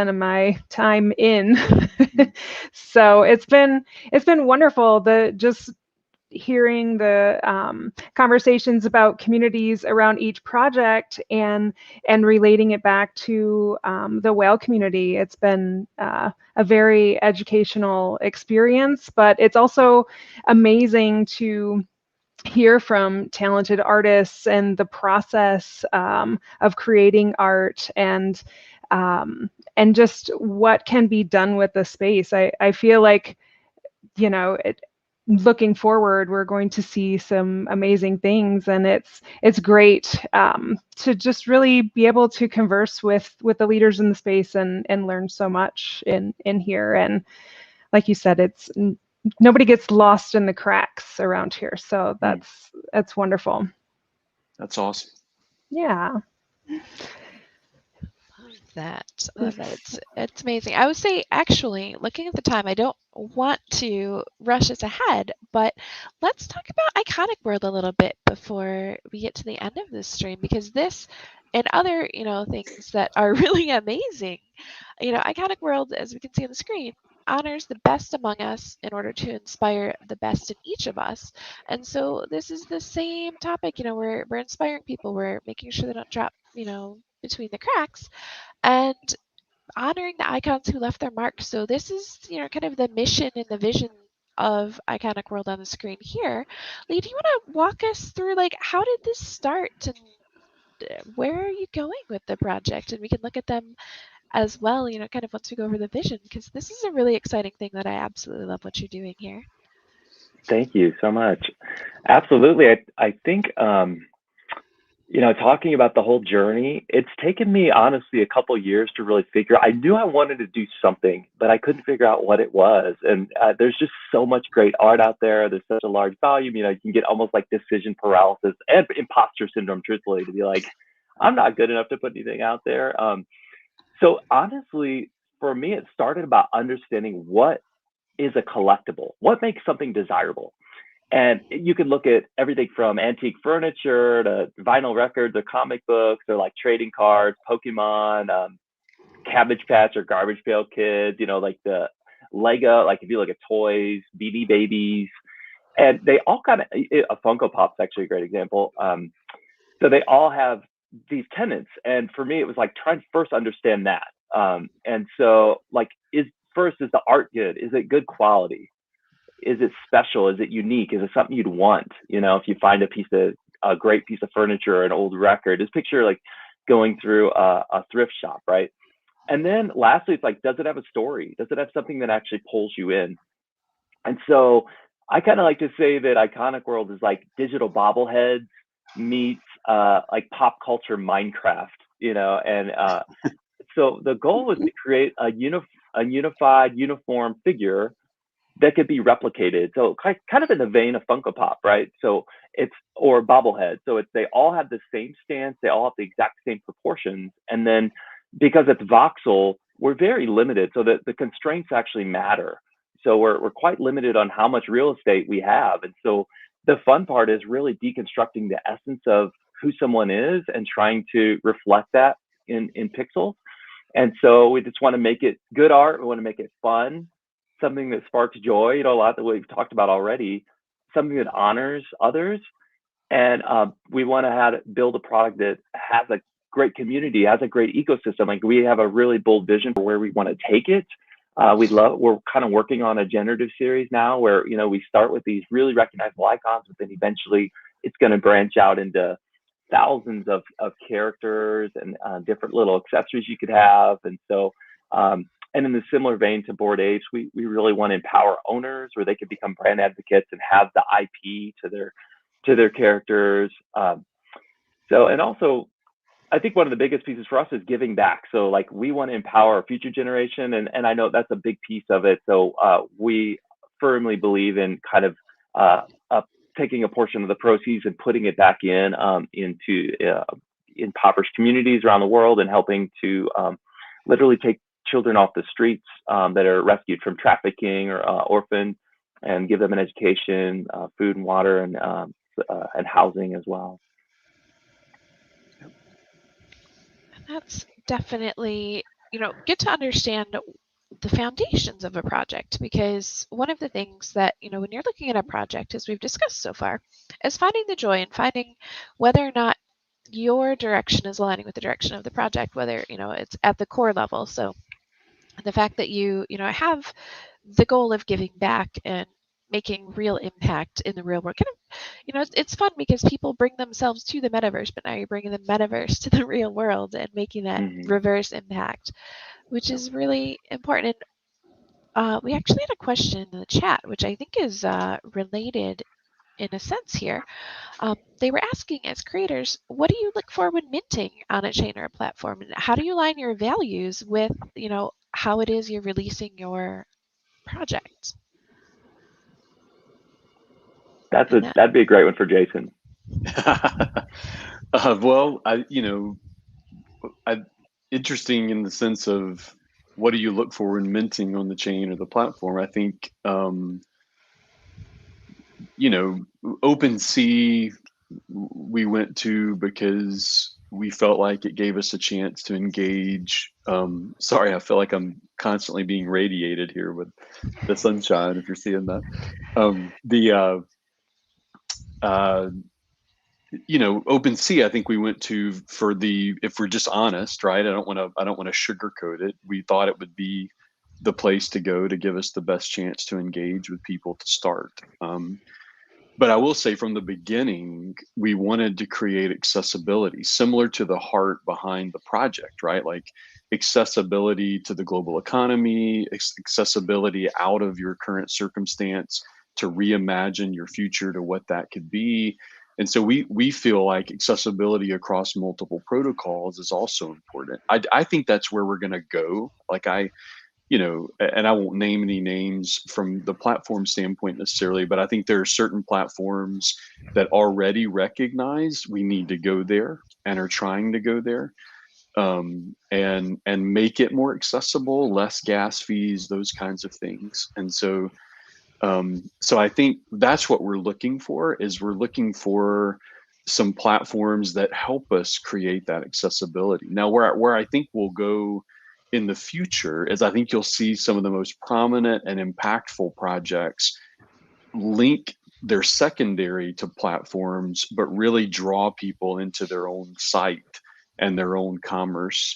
of my time in. So it's been wonderful, just hearing the conversations about communities around each project and relating it back to the whale community. It's been a very educational experience, but it's also amazing to hear from talented artists and the process of creating art and just what can be done with the space. I feel like, you know, looking forward, we're going to see some amazing things, and it's great to just really be able to converse with the leaders in the space and learn so much in here. And like you said, it's nobody gets lost in the cracks around here, so that's wonderful. That's awesome. Yeah. Love that. It's amazing. I would say, actually, looking at the time, I don't want to rush us ahead, but let's talk about Iconic World a little bit before we get to the end of this stream, because this and other, you know, things that are really amazing. You know, Iconic World, as we can see on the screen, honors the best among us in order to inspire the best in each of us. And so this is the same topic. You know, we're inspiring people. We're making sure they don't drop, you know, between the cracks, and honoring the icons who left their mark. So this is, you know, kind of the mission and the vision of Iconic World on the screen here. Lee, do you want to walk us through, like, how did this start and where are you going with the project? And we can look at them as well, you know, kind of once we go over the vision, because this is a really exciting thing that I absolutely love what you're doing here. Thank you so much. Absolutely. I think talking about the whole journey, it's taken me honestly a couple years to really figure. I knew I wanted to do something, but I couldn't figure out what it was. And there's just so much great art out there. There's such a large volume. You can get almost like decision paralysis and imposter syndrome, truthfully, to be like, I'm not good enough to put anything out there. So honestly, for me, it started about understanding what is a collectible, what makes something desirable. And you can look at everything from antique furniture to vinyl records or comic books or like trading cards, Pokemon, Cabbage Patch or Garbage Pail Kids, like the Lego, like if you look at toys, BB Babies, and they all kind of, a Funko Pop's actually a great example. So they all have these tenets. And for me, it was like trying to first understand that. And so like, is the art good? Is it good quality? Is it special? Is it unique? Is it something you'd want? If you find a great piece of furniture or an old record, just picture like going through a thrift shop, right? And then lastly, it's like, does it have a story? Does it have something that actually pulls you in? And so I kind of like to say that Iconic World is like digital bobbleheads meets like pop culture Minecraft, and so the goal was to create a unified, uniform figure that could be replicated. So kind of in the vein of Funko Pop, right? So or bobblehead. So they all have the same stance. They all have the exact same proportions. And then because it's voxel, we're very limited. So that the constraints actually matter. So we're quite limited on how much real estate we have. And so the fun part is really deconstructing the essence of who someone is and trying to reflect that in pixels. And so we just want to make it good art. We want to make it fun, something that sparks joy, a lot that we've talked about already, something that honors others. And we want to build a product that has a great community, has a great ecosystem. Like we have a really bold vision for where we want to take it. We're kind of working on a generative series now where, we start with these really recognizable icons, but then eventually it's going to branch out into thousands of characters and different little accessories you could have. And so, and in the similar vein to Bored Apes, we really want to empower owners where they can become brand advocates and have the IP to their characters. And also, I think one of the biggest pieces for us is giving back. So like we want to empower our future generation, and I know that's a big piece of it. So we firmly believe in kind of taking a portion of the proceeds and putting it back into impoverished communities around the world and helping to literally take children off the streets that are rescued from trafficking or orphaned, and give them an education, food and water, and housing as well. That's definitely, good to understand the foundations of a project, because one of the things that, when you're looking at a project, as we've discussed so far, is finding the joy and finding whether or not your direction is aligning with the direction of the project, whether, it's at the core level. So the fact that you have the goal of giving back and making real impact in the real world, kind of, it's fun because people bring themselves to the metaverse, but now you're bringing the metaverse to the real world and making that reverse impact, which is really important. And we actually had a question in the chat, which I think is related in a sense here. They were asking, as creators, what do you look for when minting on a chain or a platform? And how do you align your values with, how it is you're releasing your project? That'd be a great one for Jason. Well, interesting in the sense of what do you look for when minting on the chain or the platform? I think, OpenSea we went to because we felt like it gave us a chance to engage. Sorry, I feel like I'm constantly being radiated here with the sunshine, if you're seeing that. OpenSea, I think we went to for if we're just honest, right? I don't want to sugarcoat it. We thought it would be the place to go to give us the best chance to engage with people to start. But I will say from the beginning, we wanted to create accessibility similar to the heart behind the project, right? Like accessibility to the global economy, accessibility out of your current circumstance to reimagine your future to what that could be. And so we feel like accessibility across multiple protocols is also important. I think that's where we're going to go. Like and I won't name any names from the platform standpoint necessarily, but I think there are certain platforms that already recognize we need to go there and are trying to go there, and make it more accessible, less gas fees, those kinds of things. And so I think that's what we're looking for, is we're looking for some platforms that help us create that accessibility. Now, where I think we'll go in the future is I think you'll see some of the most prominent and impactful projects link their secondary to platforms, but really draw people into their own site and their own commerce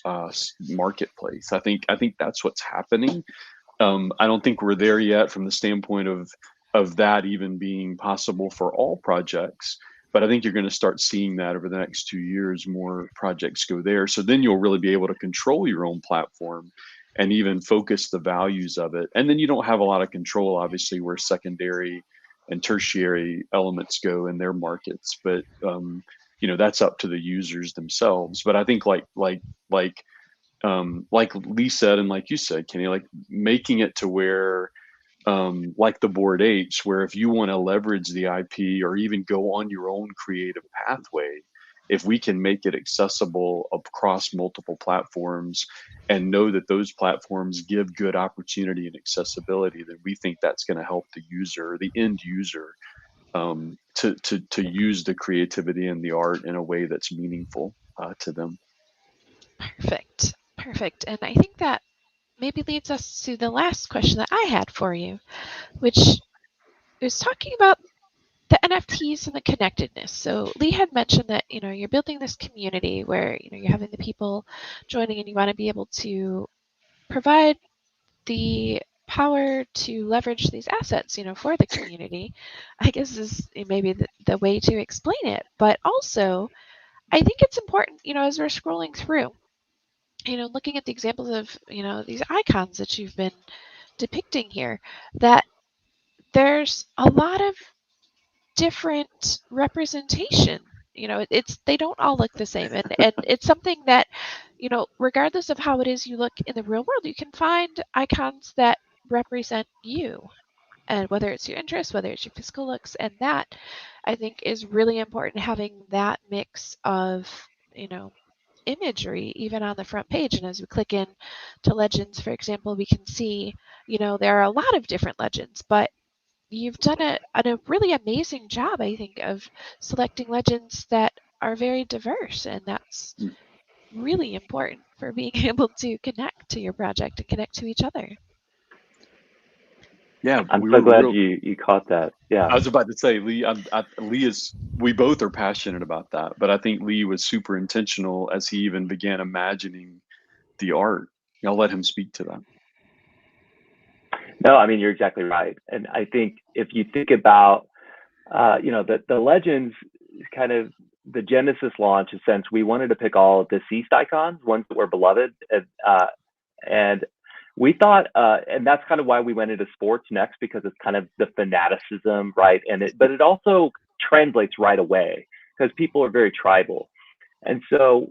marketplace. I think that's what's happening. I don't think we're there yet from the standpoint of that even being possible for all projects, but I think you're going to start seeing that over the next 2 years, more projects go there. So then you'll really be able to control your own platform and even focus the values of it. And then you don't have a lot of control, obviously, where secondary and tertiary elements go in their markets. But that's up to the users themselves. But I think like Lee said, and like you said, Kenny, like making it to where, like the Bored Apes, where if you want to leverage the IP or even go on your own creative pathway, if we can make it accessible across multiple platforms and know that those platforms give good opportunity and accessibility, then we think that's going to help the user, the end user, to use the creativity and the art in a way that's meaningful to them. Perfect. And I think that maybe leads us to the last question that I had for you, which is talking about the NFTs and the connectedness. So Lee had mentioned that, you're building this community where, you're having the people joining and you want to be able to provide the power to leverage these assets, for the community, I guess is maybe the way to explain it. But also, I think it's important, as we're scrolling through, looking at the examples of, these icons that you've been depicting here, that there's a lot of different representation. They don't all look the same. And it's something that, regardless of how it is you look in the real world, you can find icons that represent you. And whether it's your interests, whether it's your physical looks, and that, I think, is really important, having that mix of, imagery even on the front page. And as we click in to legends, for example, we can see, there are a lot of different legends, but you've done a really amazing job, I think, of selecting legends that are very diverse, and that's really important for being able to connect to your project and connect to each other. Yeah, I'm so glad you caught that. Yeah, I was about to say, Lee. We both are passionate about that, but I think Lee was super intentional as he even began imagining the art. I'll let him speak to that. No, I mean, you're exactly right. And I think if you think about, the legends, kind of the Genesis launch, in a sense, we wanted to pick all deceased icons, ones that were beloved, and we thought, and that's kind of why we went into sports next, because it's kind of the fanaticism, right? But it also translates right away because people are very tribal. And so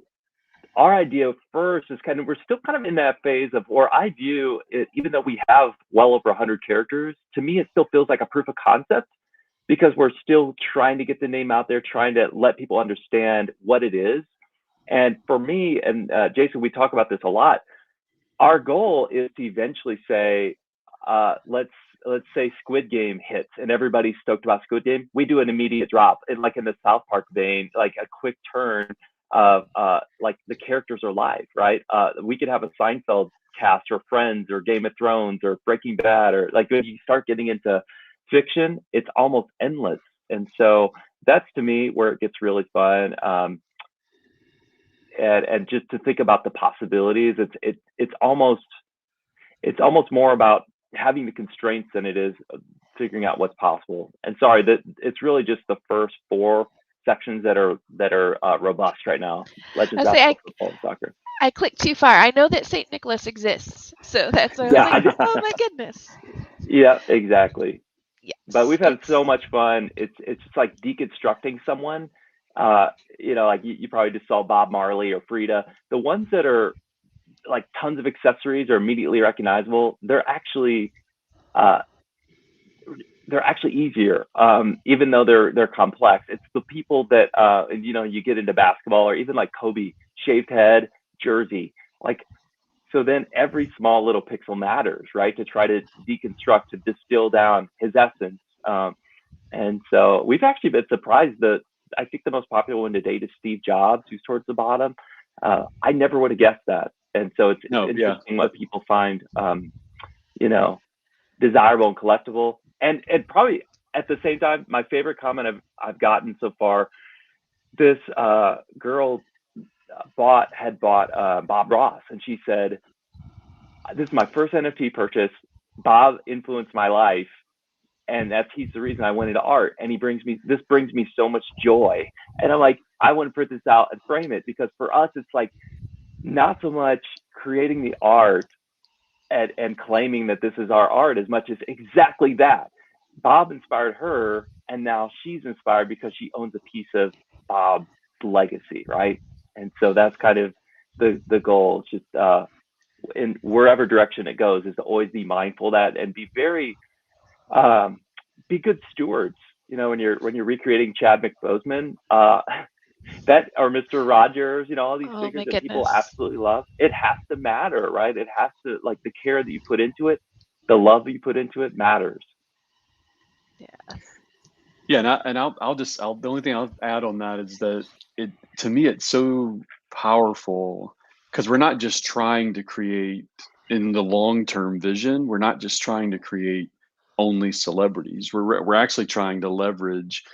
our idea first is we're still kind of in that phase of, or I view it, even though we have well over 100 characters, to me, it still feels like a proof of concept, because we're still trying to get the name out there, trying to let people understand what it is. And for me, and Jason, we talk about this a lot, our goal is to eventually say, let's say Squid Game hits and everybody's stoked about Squid Game. We do an immediate drop, and like in the South Park vein, like a quick turn of like the characters are live, right? We could have a Seinfeld cast, or Friends, or Game of Thrones, or Breaking Bad, or like when you start getting into fiction, it's almost endless. And so that's, to me, where it gets really fun. And just to think about the possibilities, it's almost more about having the constraints than it is figuring out what's possible. And sorry, that it's really just the first 4 sections that are robust right now. Legends, basketball, football, and soccer. I clicked too far. I know that St. Nicholas exists, so that's oh my goodness. Yeah, exactly. Yes. But we've had so much fun. It's just like deconstructing someone. Like you probably just saw Bob Marley or Frida. The ones that are like tons of accessories or immediately recognizable, they're actually easier, even though they're complex. It's the people that you get into basketball or even like Kobe, shaved head, jersey, like. So then every small little pixel matters, right? To try to deconstruct, to distill down his essence. And so we've actually been surprised that I think the most popular one to date is Steve Jobs, who's towards the bottom. I never would have guessed that. And so it's interesting what people find, desirable and collectible. And probably at the same time, my favorite comment I've gotten so far, this girl had bought Bob Ross, and she said, "This is my first NFT purchase. Bob influenced my life, and he's the reason I went into art. And this brings me so much joy." And I'm like, I want to print this out and frame it, because for us, it's like not so much creating the art and claiming that this is our art as much as exactly that. Bob inspired her, and now she's inspired because she owns a piece of Bob's legacy, right? And so that's kind of the goal. It's just in wherever direction it goes, is to always be mindful of that and be very be good stewards. When you're recreating Chadwick Boseman, that or Mr. Rogers, all these figures that people absolutely love, it has to matter, right? It has to, like, the care that you put into it, the love that you put into it matters. Yeah. Yeah, and I'll the only thing I'll add on that is that to me it's so powerful, because we're not just trying to create in the long-term vision. We're not just trying to create only celebrities. We're actually trying to leverage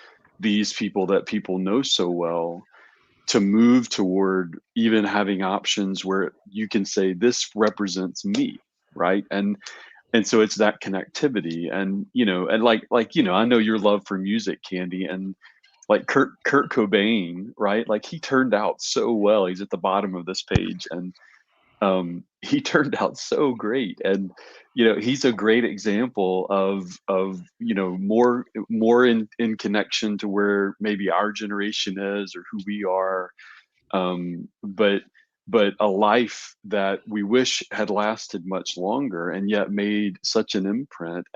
these people that people know so well to move toward even having options where you can say this represents me, right? And so it's that connectivity, and I know your love for music, Candy, and like Kurt Cobain, right? Like, he turned out so well. He's at the bottom of this page, and he turned out so great. And he's a great example of more in connection to where maybe our generation is, or who we are, but a life that we wish had lasted much longer, and yet made such an imprint.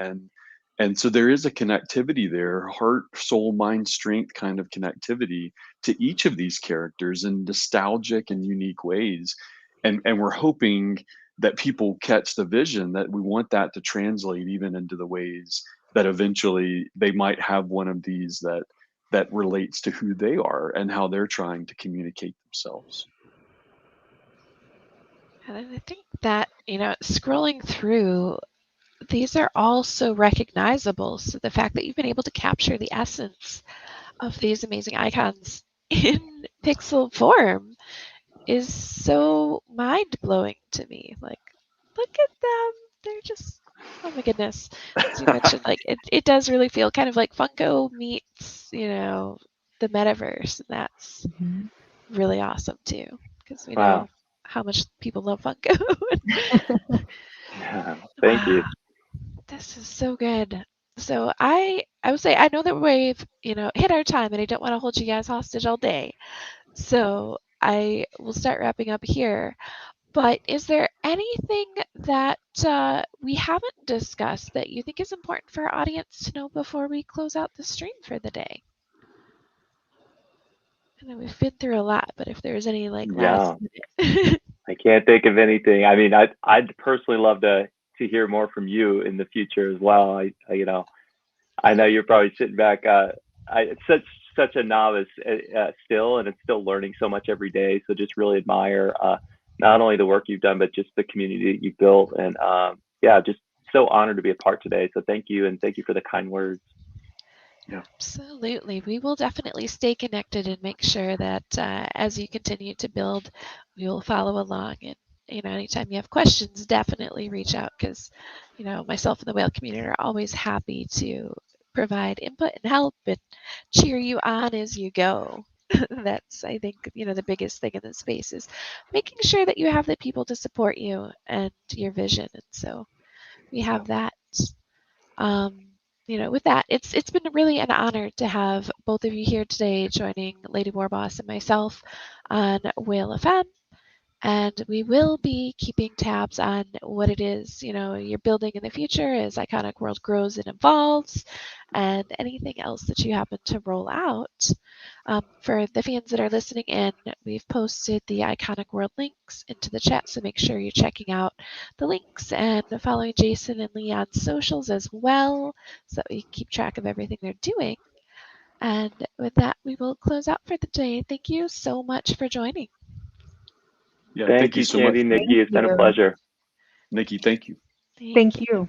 And so there is a connectivity there, heart, soul, mind, strength kind of connectivity to each of these characters in nostalgic and unique ways. And we're hoping that people catch the vision, that we want that to translate even into the ways that eventually they might have one of these that relates to who they are and how they're trying to communicate themselves. And I think that, scrolling through, these are all so recognizable. So the fact that you've been able to capture the essence of these amazing icons in pixel form is so mind-blowing to me. Like, look at them. They're just, oh my goodness. As you mentioned, like, it does really feel kind of like Funko meets, the Metaverse. And that's really awesome too, because we know how much people love Funko. Thank you. This is so good. So I would say, I know that we've, hit our time, and I don't want to hold you guys hostage all day. So I will start wrapping up here. But is there anything that we haven't discussed that you think is important for our audience to know before we close out the stream for the day? I know we've been through a lot, but if there's any last minute. I can't think of anything. I mean, I'd personally love to hear more from you in the future as well. I know you're probably sitting back. It's such a novice still, and it's still learning so much every day. So just really admire not only the work you've done, but just the community that you've built. And just so honored to be a part today. So thank you, and thank you for the kind words. Yeah. Absolutely. We will definitely stay connected and make sure that as you continue to build, we will follow along. And, anytime you have questions, definitely reach out, because, myself and the whale community are always happy to provide input and help and cheer you on as you go. That's, I think, the biggest thing in this space is making sure that you have the people to support you and your vision. And so we have that. with that, it's been really an honor to have both of you here today joining Lady Warboss and myself on Whale FM. And we will be keeping tabs on what it is, you're building in the future as Iconic World grows and evolves, and anything else that you happen to roll out. For the fans that are listening in, we've posted the Iconic World links into the chat, so make sure you're checking out the links and following Jason and Lee on socials as well, so that we can keep track of everything they're doing. And with that, we will close out for the day. Thank you so much for joining. Yeah, Thank you, so Candy, much. Nikki. It's been a pleasure. Nikki, thank you. Thank you.